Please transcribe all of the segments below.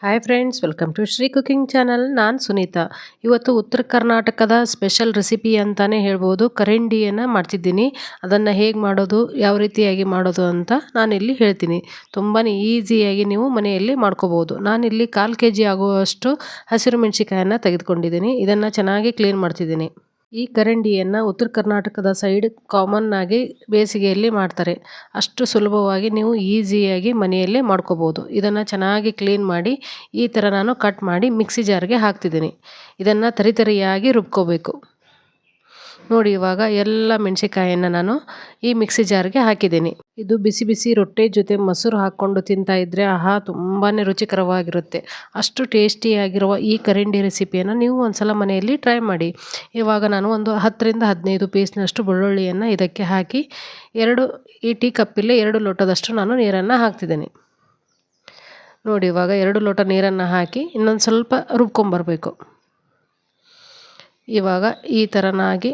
Hi friends, welcome to Shri cooking channel. ನಾನು ಸುನೀತಾ. ಇವತ್ತು ಉತ್ತರ ಕರ್ನಾಟಕದ ಸ್ಪೆಷಲ್ ರೆಸಿಪಿ ಅಂತಲೇ ಹೇಳ್ಬೋದು. ಕರಂಡಿಯನ್ನು ಮಾಡ್ತಿದ್ದೀನಿ. ಅದನ್ನು ಹೇಗೆ ಮಾಡೋದು, ಯಾವ ರೀತಿಯಾಗಿ ಮಾಡೋದು ಅಂತ ನಾನಿಲ್ಲಿ ಹೇಳ್ತೀನಿ. ತುಂಬಾ ಈಸಿಯಾಗಿ ನೀವು ಮನೆಯಲ್ಲಿ ಮಾಡ್ಕೋಬೋದು. ನಾನಿಲ್ಲಿ 1/4 kg ಆಗುವಷ್ಟು ಹಸಿರು ಮೆಣಸಿಕಾಯನ್ನು ತೆಗೆದುಕೊಂಡಿದ್ದೀನಿ. ಇದನ್ನು ಚೆನ್ನಾಗಿ ಕ್ಲೀನ್ ಮಾಡ್ತಿದ್ದೀನಿ. ಈ ಕರಂಡಿಯನ್ನು ಉತ್ತರ ಕರ್ನಾಟಕದ ಸೈಡ್ ಕಾಮನ್ ಆಗಿ ಬೇಸಿಗೆಯಲ್ಲಿ ಮಾಡ್ತಾರೆ. ಅಷ್ಟು ಸುಲಭವಾಗಿ ನೀವು ಈಸಿಯಾಗಿ ಮನೆಯಲ್ಲೇ ಮಾಡ್ಕೋಬೋದು. ಇದನ್ನು ಚೆನ್ನಾಗಿ ಕ್ಲೀನ್ ಮಾಡಿ ಈ ಥರ ನಾನು ಕಟ್ ಮಾಡಿ ಮಿಕ್ಸಿ ಜಾರ್ಗೆ ಹಾಕ್ತಿದ್ದೀನಿ. ಇದನ್ನು ತರಿಯಾಗಿ ರುಬ್ಕೋಬೇಕು. ನೋಡಿ, ಇವಾಗ ಎಲ್ಲ ಮೆಣಸಿಕಾಯನ್ನು ನಾನು ಈ ಮಿಕ್ಸಿ ಜಾರ್ಗೆ ಹಾಕಿದ್ದೀನಿ. ಇದು ಬಿಸಿ ಬಿಸಿ ರೊಟ್ಟಿ ಜೊತೆ ಮೊಸರು ಹಾಕ್ಕೊಂಡು ತಿಂತಾ ಇದ್ದರೆ ಆಹಾ, ತುಂಬಾ ರುಚಿಕರವಾಗಿರುತ್ತೆ. ಅಷ್ಟು ಟೇಸ್ಟಿಯಾಗಿರುವ ಈ ಕರಂಡಿ ರೆಸಿಪಿಯನ್ನು ನೀವು ಒಂದ್ಸಲ ಮನೆಯಲ್ಲಿ ಟ್ರೈ ಮಾಡಿ. ಇವಾಗ ನಾನು ಒಂದು 10ರಿಂದ 15 ಪೀಸ್ನಷ್ಟು ಬೆಳ್ಳುಳ್ಳಿಯನ್ನು ಇದಕ್ಕೆ ಹಾಕಿ ಈ ಟೀ ಕಪ್ಪಲ್ಲಿ 2 ಲೋಟದಷ್ಟು ನಾನು ನೀರನ್ನು ಹಾಕ್ತಿದ್ದೀನಿ. ನೋಡಿ, ಇವಾಗ 2 ಲೋಟ ನೀರನ್ನು ಹಾಕಿ ಇನ್ನೊಂದು ಸ್ವಲ್ಪ ರುಬ್ಕೊಂಬರ್ಬೇಕು. ಇವಾಗ ಈ ಥರನಾಗಿ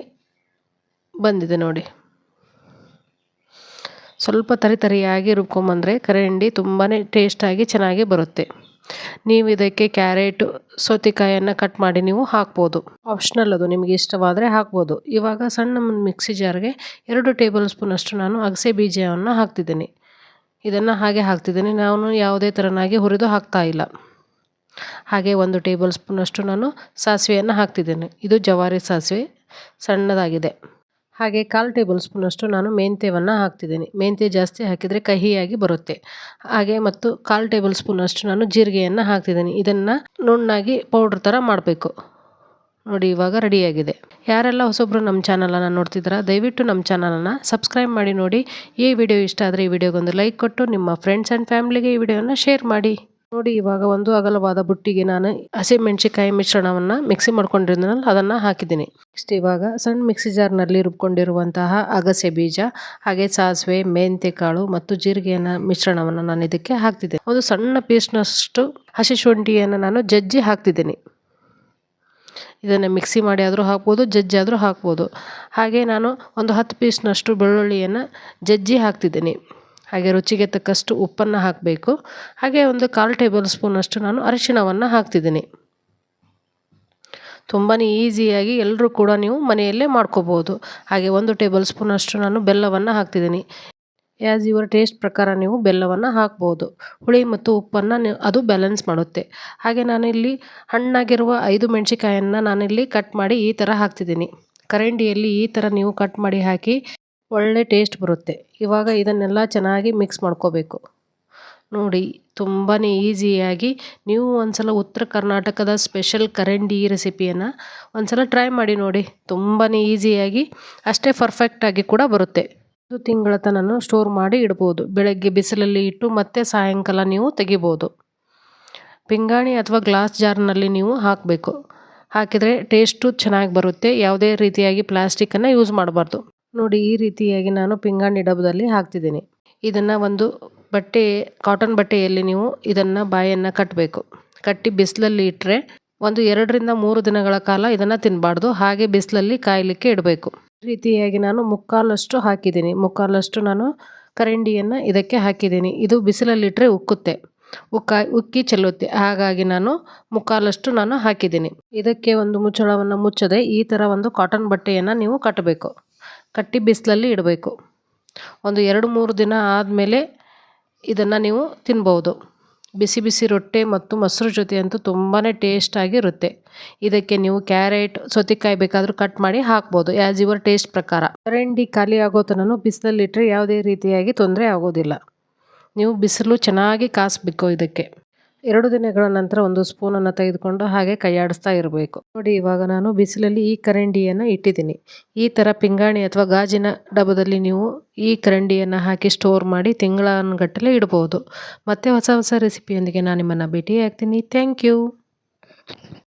ಬಂದಿದೆ ನೋಡಿ. ಸ್ವಲ್ಪ ತರಿಯಾಗಿ ರುಬ್ಕೊಂಬಂದರೆ ಕರಂಡಿ ತುಂಬಾ ಟೇಸ್ಟಾಗಿ ಚೆನ್ನಾಗಿ ಬರುತ್ತೆ. ನೀವು ಇದಕ್ಕೆ ಕ್ಯಾರೆಟ್, ಸೌತೆಕಾಯನ್ನು ಕಟ್ ಮಾಡಿ ನೀವು ಹಾಕ್ಬೋದು. ಆಪ್ಷನಲ್, ಅದು ನಿಮಗೆ ಇಷ್ಟವಾದರೆ ಹಾಕ್ಬೋದು. ಇವಾಗ ಸಣ್ಣ ಮಿಕ್ಸಿ ಜಾರ್ಗೆ 2 ಟೇಬಲ್ ಸ್ಪೂನಷ್ಟು ನಾನು ಅಗಸೆ ಬೀಜವನ್ನು ಹಾಕ್ತಿದ್ದೀನಿ. ಇದನ್ನು ಹಾಗೆ ಹಾಕ್ತಿದ್ದೀನಿ. ನಾನು ಯಾವುದೇ ಥರನಾಗಿ ಹುರಿದು ಹಾಕ್ತಾ ಇಲ್ಲ. ಹಾಗೆ 1 ಟೇಬಲ್ ಸ್ಪೂನಷ್ಟು ನಾನು ಸಾಸಿವೆಯನ್ನು ಹಾಕ್ತಿದ್ದೇನೆ. ಇದು ಜವಾರಿ ಸಾಸಿವೆ, ಸಣ್ಣದಾಗಿದೆ. ಹಾಗೆ 1/4 ಟೇಬಲ್ ಸ್ಪೂನಷ್ಟು ನಾನು ಮೆಂತ್ಯವನ್ನು ಹಾಕ್ತಿದ್ದೀನಿ. ಮೆಂತ್ಯ ಜಾಸ್ತಿ ಹಾಕಿದರೆ ಕಹಿಯಾಗಿ ಬರುತ್ತೆ. ಹಾಗೆ ಮತ್ತು 1/4 ಟೇಬಲ್ ಸ್ಪೂನಷ್ಟು ನಾನು ಜೀರಿಗೆಯನ್ನು ಹಾಕ್ತಿದ್ದೀನಿ. ಇದನ್ನು ನುಣ್ಣಾಗಿ ಪೌಡ್ರ್ ಥರ ಮಾಡಬೇಕು. ನೋಡಿ, ಇವಾಗ ರೆಡಿಯಾಗಿದೆ. ಯಾರೆಲ್ಲ ಹೊಸೊಬ್ಬರು ನಮ್ಮ ಚಾನಲನ್ನು ನೋಡ್ತಿದ್ದೀರಾ, ದಯವಿಟ್ಟು ನಮ್ಮ ಚಾನಲನ್ನು ಸಬ್ಸ್ಕ್ರೈಬ್ ಮಾಡಿ ನೋಡಿ. ಈ ವಿಡಿಯೋ ಇಷ್ಟ ಆದರೆ ಈ ವಿಡಿಯೋಗೊಂದು ಲೈಕ್ ಕೊಟ್ಟು ನಿಮ್ಮ ಫ್ರೆಂಡ್ಸ್ ಆ್ಯಂಡ್ ಫ್ಯಾಮಿಲಿಗೆ ಈ ವಿಡಿಯೋನ ಶೇರ್ ಮಾಡಿ. ನೋಡಿ, ಇವಾಗ ಒಂದು ಅಗಲವಾದ ಬುಟ್ಟಿಗೆ ನಾನು ಹಸಿಮೆಣಸಿಕಾಯಿ ಮಿಶ್ರಣವನ್ನು ಮಿಕ್ಸಿ ಮಾಡ್ಕೊಂಡಿರೋದ್ನಲ್ಲ ಅದನ್ನು ಹಾಕಿದ್ದೀನಿ. ನೆಕ್ಸ್ಟ್ ಇವಾಗ ಸಣ್ಣ ಮಿಕ್ಸಿ ಜಾರ್ನಲ್ಲಿ ರುಬ್ಕೊಂಡಿರುವಂತಹ ಅಗಸೆ ಬೀಜ, ಹಾಗೆ ಸಾಸಿವೆ, ಮೆಂತ್ಯ ಕಾಳು ಮತ್ತು ಜೀರಿಗೆಯನ್ನು ಮಿಶ್ರಣವನ್ನು ನಾನು ಇದಕ್ಕೆ ಹಾಕ್ತಿದ್ದೀನಿ. ಒಂದು ಸಣ್ಣ ಪೀಸ್ನಷ್ಟು ಹಸಿ ಶುಂಠಿಯನ್ನು ನಾನು ಜಜ್ಜಿ ಹಾಕ್ತಿದ್ದೀನಿ. ಇದನ್ನು ಮಿಕ್ಸಿ ಮಾಡಿ ಆದರೂ ಹಾಕ್ಬೋದು, ಜಜ್ಜಿ ಆದರೂ ಹಾಕ್ಬೋದು. ಹಾಗೆ ನಾನು ಒಂದು 10 ಪೀಸ್ನಷ್ಟು ಬೆಳ್ಳುಳ್ಳಿಯನ್ನು ಜಜ್ಜಿ ಹಾಕ್ತಿದ್ದೀನಿ. ಹಾಗೆ ರುಚಿಗೆ ತಕ್ಕಷ್ಟು ಉಪ್ಪನ್ನು ಹಾಕಬೇಕು. ಹಾಗೆ ಒಂದು 1/4 ಟೇಬಲ್ ಸ್ಪೂನಷ್ಟು ನಾನು ಅರಿಶಿಣವನ್ನು ಹಾಕ್ತಿದ್ದೀನಿ. ತುಂಬಾ ಈಸಿಯಾಗಿ ಎಲ್ಲರೂ ಕೂಡ ನೀವು ಮನೆಯಲ್ಲೇ ಮಾಡ್ಕೋಬೋದು. ಹಾಗೆ 1 ಟೇಬಲ್ ಸ್ಪೂನಷ್ಟು ನಾನು ಬೆಲ್ಲವನ್ನು ಹಾಕ್ತಿದ್ದೀನಿ. ಆ್ಯಸ್ ಯುವರ್ ಟೇಸ್ಟ್ ಪ್ರಕಾರ ನೀವು ಬೆಲ್ಲವನ್ನು ಹಾಕ್ಬೋದು. ಹುಳಿ ಮತ್ತು ಉಪ್ಪನ್ನು ಅದು ಬ್ಯಾಲೆನ್ಸ್ ಮಾಡುತ್ತೆ. ಹಾಗೆ ನಾನಿಲ್ಲಿ ಹಣ್ಣಾಗಿರುವ 5 ಮೆಣಸಿಕಾಯನ್ನು ನಾನಿಲ್ಲಿ ಕಟ್ ಮಾಡಿ ಈ ಥರ ಹಾಕ್ತಿದ್ದೀನಿ. ಕರಂಡಿಯಲ್ಲಿ ಈ ಥರ ನೀವು ಕಟ್ ಮಾಡಿ ಹಾಕಿ ಒಳ್ಳೆ ಟೇಸ್ಟ್ ಬರುತ್ತೆ. ಇವಾಗ ಇದನ್ನೆಲ್ಲ ಚೆನ್ನಾಗಿ ಮಿಕ್ಸ್ ಮಾಡ್ಕೋಬೇಕು. ನೋಡಿ, ತುಂಬಾ ಈಸಿಯಾಗಿ ನೀವು ಒಂದ್ಸಲ ಉತ್ತರ ಕರ್ನಾಟಕದ ಸ್ಪೆಷಲ್ ಕರಂಡಿ ರೆಸಿಪಿಯನ್ನು ಒಂದ್ಸಲ ಟ್ರೈ ಮಾಡಿ ನೋಡಿ. ತುಂಬಾ ಈಸಿಯಾಗಿ ಅಷ್ಟೇ ಪರ್ಫೆಕ್ಟಾಗಿ ಕೂಡ ಬರುತ್ತೆ. 1 ತಿಂಗಳ ತನಕ ಸ್ಟೋರ್ ಮಾಡಿ ಇಡ್ಬೋದು. ಬೆಳಗ್ಗೆ ಬಿಸಿಲಲ್ಲಿ ಇಟ್ಟು ಮತ್ತೆ ಸಾಯಂಕಾಲ ನೀವು ತೆಗಿಬೋದು. ಪಿಂಗಾಣಿ ಅಥವಾ ಗ್ಲಾಸ್ ಜಾರ್ನಲ್ಲಿ ನೀವು ಹಾಕಬೇಕು. ಹಾಕಿದರೆ ಟೇಸ್ಟು ಚೆನ್ನಾಗಿ ಬರುತ್ತೆ. ಯಾವುದೇ ರೀತಿಯಾಗಿ ಪ್ಲಾಸ್ಟಿಕ್ಕನ್ನು ಯೂಸ್ ಮಾಡಬಾರ್ದು. ನೋಡಿ, ಈ ರೀತಿಯಾಗಿ ನಾನು ಪಿಂಗಾಣಿ ಡಬ್ಬದಲ್ಲಿ ಹಾಕ್ತಿದ್ದೀನಿ. ಇದನ್ನು ಒಂದು ಕಾಟನ್ ಬಟ್ಟೆಯಲ್ಲಿ ನೀವು ಇದನ್ನು ಬಾಯನ್ನು ಕಟ್ಟಬೇಕು. ಕಟ್ಟಿ ಬಿಸಿಲಲ್ಲಿ ಇಟ್ಟರೆ ಒಂದು 2ರಿಂದ 3 ದಿನಗಳ ಕಾಲ ಇದನ್ನು ತಿನ್ನಬಾರ್ದು. ಹಾಗೆ ಬಿಸಿಲಲ್ಲಿ ಕಾಯಲಿಕ್ಕೆ ಇಡಬೇಕು. ಈ ರೀತಿಯಾಗಿ ನಾನು ಮುಕ್ಕಾಲಷ್ಟು ಹಾಕಿದ್ದೀನಿ. ಮುಕ್ಕಾಲಷ್ಟು ನಾನು ಕರಂಡಿಯನ್ನು ಇದಕ್ಕೆ ಹಾಕಿದ್ದೀನಿ. ಇದು ಬಿಸಿಲಲ್ಲಿಟ್ಟರೆ ಉಕ್ಕಿ ಚೆಲ್ಲುತ್ತೆ. ಹಾಗಾಗಿ ನಾನು ಮುಕ್ಕಾಲಷ್ಟು ನಾನು ಹಾಕಿದ್ದೀನಿ. ಇದಕ್ಕೆ ಒಂದು ಮುಚ್ಚಳವನ್ನು ಮುಚ್ಚದೆ ಈ ಥರ ಒಂದು ಕಾಟನ್ ಬಟ್ಟೆಯನ್ನು ನೀವು ಕಟ್ಟಬೇಕು. ಕಟ್ಟಿ ಬಿಸಿಲಲ್ಲಿ ಇಡಬೇಕು. ಒಂದು 2-3 ದಿನ ಆದಮೇಲೆ ಇದನ್ನು ನೀವು ತಿನ್ಬೋದು. ಬಿಸಿ ಬಿಸಿ ರೊಟ್ಟಿ ಮತ್ತು ಮೊಸರು ಜೊತೆ ಅಂತೂ ತುಂಬಾ ಟೇಸ್ಟಾಗಿರುತ್ತೆ. ಇದಕ್ಕೆ ನೀವು ಕ್ಯಾರೆಟ್, ಸೌತೆಕಾಯಿ ಬೇಕಾದರೂ ಕಟ್ ಮಾಡಿ ಹಾಕ್ಬೋದು. ಆ್ಯಸ್ ಯುವರ್ ಟೇಸ್ಟ್ ಪ್ರಕಾರ. ಕರಂಡಿ ಖಾಲಿ ಆಗೋ ತನಕ ಬಿಸಿಲಲ್ಲಿಟ್ಟರೆ ಯಾವುದೇ ರೀತಿಯಾಗಿ ತೊಂದರೆ ಆಗೋದಿಲ್ಲ. ನೀವು ಬಿಸಿಲು ಚೆನ್ನಾಗಿ ಕಾಸಬೇಕು. ಇದಕ್ಕೆ 2 ದಿನಗಳ ನಂತರ ಒಂದು ಸ್ಪೂನನ್ನು ತೆಗೆದುಕೊಂಡು ಹಾಗೆ ಕೈಯಾಡಿಸ್ತಾ ಇರಬೇಕು. ನೋಡಿ, ಇವಾಗ ನಾನು ಬಿಸಿಲಲ್ಲಿ ಈ ಕರಂಡಿಯನ್ನು ಇಟ್ಟಿದ್ದೀನಿ. ಈ ಥರ ಪಿಂಗಾಣಿ ಅಥವಾ ಗಾಜಿನ ಡಬ್ಬದಲ್ಲಿ ನೀವು ಈ ಕರಂಡಿಯನ್ನು ಹಾಕಿ ಸ್ಟೋರ್ ಮಾಡಿ ತಿಂಗಳಾನುಗಟ್ಟಲೆ ಇಡ್ಬೋದು. ಮತ್ತೆ ಹೊಸ ರೆಸಿಪಿಯೊಂದಿಗೆ ನಾನು ನಿಮ್ಮನ್ನು ಭೇಟಿ ಆಗ್ತೀನಿ. Thank you.